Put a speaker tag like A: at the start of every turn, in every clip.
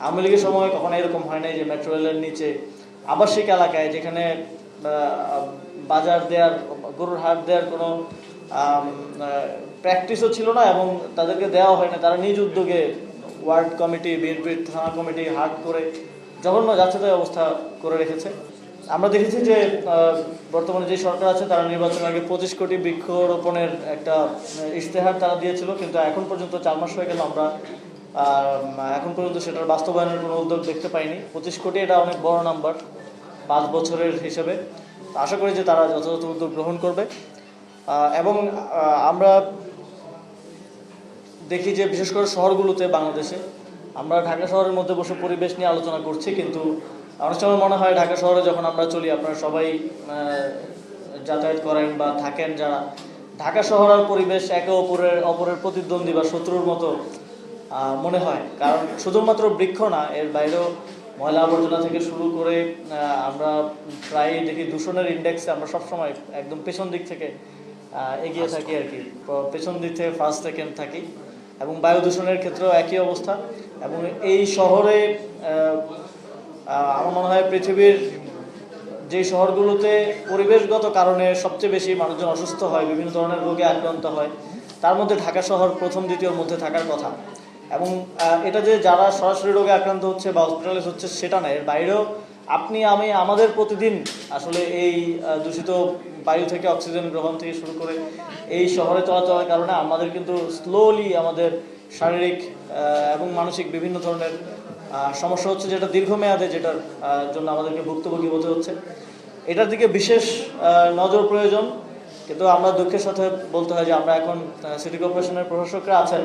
A: আওয়ামী লীগের সময় কখনো এরকম হয় নাই যে মেট্রো রেলের নিচে আবাসিক এলাকায় যেখানে বাজার দেওয়ার, গরুর হাট দেওয়ার কোনো প্র্যাকটিসও ছিল না এবং তাদেরকে দেওয়া হয় না, তারা নিজ উদ্যোগে ওয়ার্ড কমিটি, বিএনপির থানা কমিটি হাট করে জঘন্য যাচ্ছেতাই অবস্থা করে রেখেছে। আমরা দেখেছি যে বর্তমানে যে সরকার আছে তারা নির্বাচনের আগে 25 কোটি বৃক্ষরোপণের একটা ইশতেহার তারা দিয়েছিল, কিন্তু এখন পর্যন্ত 4 মাস হয়ে গেল আমরা এখন পর্যন্ত সেটার বাস্তবায়নের কোনো উদ্যোগ দেখতে পাইনি। 25 কোটি এটা অনেক বড় নাম্বার 5 বছরের হিসেবে। আশা করি যে তারা যথাযথ উদ্যোগ গ্রহণ করবে। এবং আমরা দেখি যে বিশেষ করে শহরগুলোতে বাংলাদেশে আমরা ঢাকা শহরের মধ্যে বসে পরিবেশ নিয়ে আলোচনা করছি, কিন্তু অনেক সময় মনে হয় ঢাকা শহরে যখন আমরা চলি, আপনারা সবাই যাতায়াত করেন বা থাকেন যারা, ঢাকা শহর আর পরিবেশ একে অপরের প্রতিদ্বন্দ্বী বা শত্রুর মতো মনে হয়। কারণ শুধুমাত্র বৃক্ষ না, এর বাইরেও ময়লা আবর্জনা থেকে শুরু করে আমরা প্রায় দেখি দূষণের ইন্ডেক্সে আমরা সবসময় একদম পেছন দিক থেকে এগিয়ে থাকি আর কি, পেছন দিক থেকে ফার্স্ট সেকেন্ড থাকি। এবং বায়ু দূষণের ক্ষেত্রেও একই অবস্থা। এবং এই শহরে আমার মনে হয় পৃথিবীর যে শহরগুলোতে পরিবেশগত কারণে সবচেয়ে বেশি মানুষজন অসুস্থ হয়, বিভিন্ন ধরনের রোগে আক্রান্ত হয়, তার মধ্যে ঢাকা শহর প্রথম দ্বিতীয়র মধ্যে থাকার কথা। এবং এটা যে যারা সরাসরি রোগে আক্রান্ত হচ্ছে বা হসপিটালাইজ হচ্ছে সেটা না, এর বাইরেও আপনি আমি আমাদের প্রতিদিন আসলে এই দূষিত বায়ু থেকে অক্সিজেন গ্রহণ থেকে শুরু করে এই শহরে চলাচলের কারণে আমাদের কিন্তু স্লোলি আমাদের শারীরিক এবং মানসিক বিভিন্ন ধরনের সমস্যা হচ্ছে, যেটা দীর্ঘমেয়াদে, যেটার জন্য আমাদেরকে ভুক্তভোগী হতে হচ্ছে। এটার দিকে বিশেষ নজর প্রয়োজন। কিন্তু আমরা দুঃখের সাথে বলতে হয় যে আমরা এখন সিটি কর্পোরেশনের প্রশাসকরা আছেন,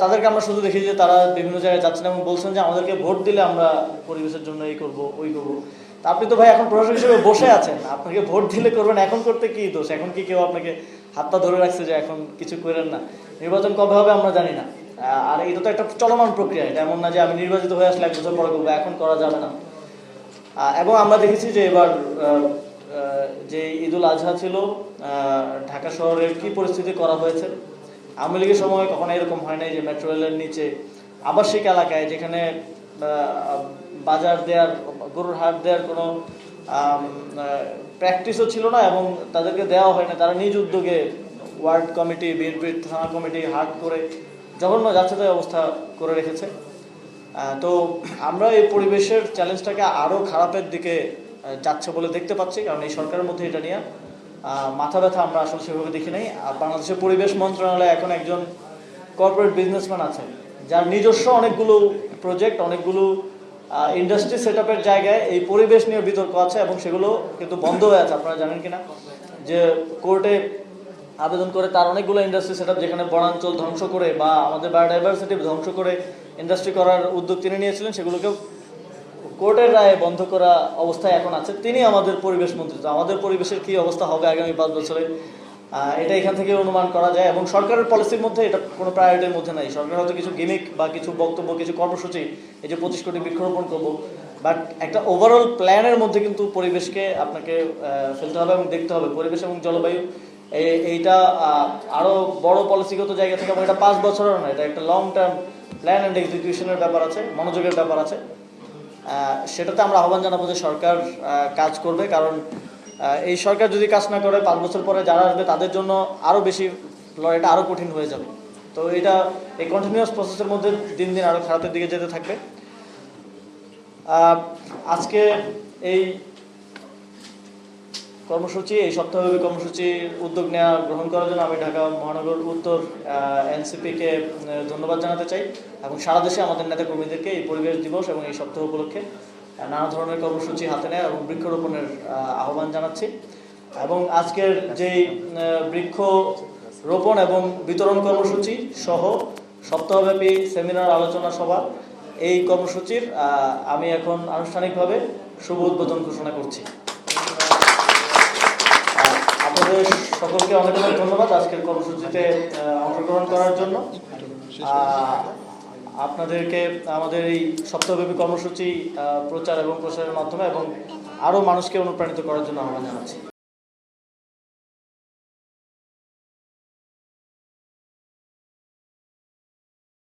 A: তাদেরকে আমরা শুধু দেখি যে তারা বিভিন্ন জায়গায় যাচ্ছেন এবং বলছেন যে আমাদেরকে ভোট দিলে আমরা পরিবেশের জন্য এই করব ওই করব। তা আপনি তো ভাই এখন প্রশাসক হিসেবে বসে আছেন, আপনাকে ভোট দিলে করবেন, এখন করতে কি দোষ? এখন কি কেউ আপনাকে হাতটা ধরে রাখছে যে এখন কিছু করেন না? নির্বাচন কবে হবে আমরা জানি না। আর এটা তো একটা চলমান প্রক্রিয়া, এটা এমন না যে আমি নির্বাচিত হয়ে আসলে 1 বছর পরে করবো, এখন করা যাবে না। এবং আমরা দেখেছি যে এবার যে ঈদুল আজহা ছিল, ঢাকা শহরের কি পরিস্থিতি করা হয়েছে। আওয়ামী লীগের সময় কখনো এরকম হয় নাই যে মেট্রো রেলের নিচে আবাসিক এলাকায় যেখানে বাজার দেওয়ার, গরুর হাট দেওয়ার কোনো প্র্যাকটিসও ছিল না এবং তাদেরকে দেওয়া হয় না, তারা নিজ উদ্যোগে ওয়ার্ড কমিটি, বিএনপির থানা কমিটি হাট করে জঘন্য যাচ্ছেতাই অবস্থা করে রেখেছে। তো আমরা এই পরিবেশের চ্যালেঞ্জটাকে আরও খারাপের দিকে যাচ্ছে বলে দেখতে পাচ্ছি, কারণ এই সরকারের মধ্যে এটা নিয়ে মাথা ব্যথা আমরা আসলে সেভাবে দেখি নাই। আর বাংলাদেশের পরিবেশ মন্ত্রণালয়ে এখন একজন কর্পোরেট বিজনেসম্যান আছেন, যার নিজস্ব অনেকগুলো প্রজেক্ট, অনেকগুলো ইন্ডাস্ট্রি সেট আপের জায়গায় এই পরিবেশ নিয়ে বিতর্ক আছে এবং সেগুলো কিন্তু বন্ধ হয়ে আছে। আপনারা জানেন কিনা যে কোর্টে আবেদন করে তার অনেকগুলো ইন্ডাস্ট্রি সেট আপ, যেখানে বনাঞ্চল ধ্বংস করে বা আমাদের বায়োডাইভার্সিটি ধ্বংস করে ইন্ডাস্ট্রি করার উদ্যোগ তিনি নিয়েছিলেন, সেগুলোকেও কোর্টের রায়ে বন্ধ করা অবস্থায় এখন আছে। তিনি আমাদের পরিবেশ মন্ত্রী। তো আমাদের পরিবেশের কি অবস্থা হবে আগামী 5 বছরে, এটা এখান থেকে অনুমান করা যায়। এবং সরকারের পলিসির মধ্যে এটা কোনো প্রায়োরিটির মধ্যে নাই। সরকার হয়তো কিছু গিমিক বা কিছু বক্তব্য, কিছু কর্মসূচি, এই যে 25 কোটি বৃক্ষরোপণ করবো, বাট একটা ওভারঅল প্ল্যানের মধ্যে কিন্তু পরিবেশকে আপনাকে ফেলতে হবে এবং দেখতে হবে পরিবেশ এবং জলবায়ু। এইটা আরও বড় পলিসিগত জায়গা থেকে, এবং এটা 5 বছরের না, এটা একটা লং টার্ম প্ল্যান অ্যান্ড এক্সিকিউশনের ব্যাপার আছে, মনোযোগের ব্যাপার আছে। সেটাতে আমরা আহ্বান জানাবো যে সরকার কাজ করবে, কারণ এই সরকার যদি কাজ না করে 5 বছর পরে যারা আসবে তাদের জন্য আরও বেশি লড়াইটা আরও কঠিন হয়ে যাবে। তো এটা এই কন্টিনিউয়াস প্রসেসের মধ্যে দিন দিন আরও খারাপের দিকে যেতে থাকবে। আজকে এই কর্মসূচি, এই সপ্তাহব্যাপী কর্মসূচির উদ্যোগ গ্রহণ করার জন্য আমি ঢাকা মহানগর উত্তর এনসিপিকে ধন্যবাদ জানাতে চাই এবং সারা দেশে আমাদের নেতা কর্মীদেরকে এই পরিবেশ দিবস এবং এই সপ্তাহ উপলক্ষে নানা ধরনের কর্মসূচি হাতে নেয় এবং বৃক্ষরোপণের আহ্বান জানাচ্ছি। এবং আজকের যেই বৃক্ষ রোপণ এবং বিতরণ কর্মসূচি সহ সপ্তাহব্যাপী সেমিনার, আলোচনা সভা, এই কর্মসূচির আমি এখন আনুষ্ঠানিকভাবে শুভ উদ্বোধন ঘোষণা করছি। আপনাদের সকলকে অনেক অনেক ধন্যবাদ আজকের কর্মসূচিতে অংশগ্রহণ করার জন্য। আপনাদেরকে আমাদের এই সপ্তাহব্যাপী কর্মসূচি প্রচার এবং প্রসারের মাধ্যমে এবং আরও মানুষকে অনুপ্রাণিত করার জন্য আহ্বান জানাচ্ছি।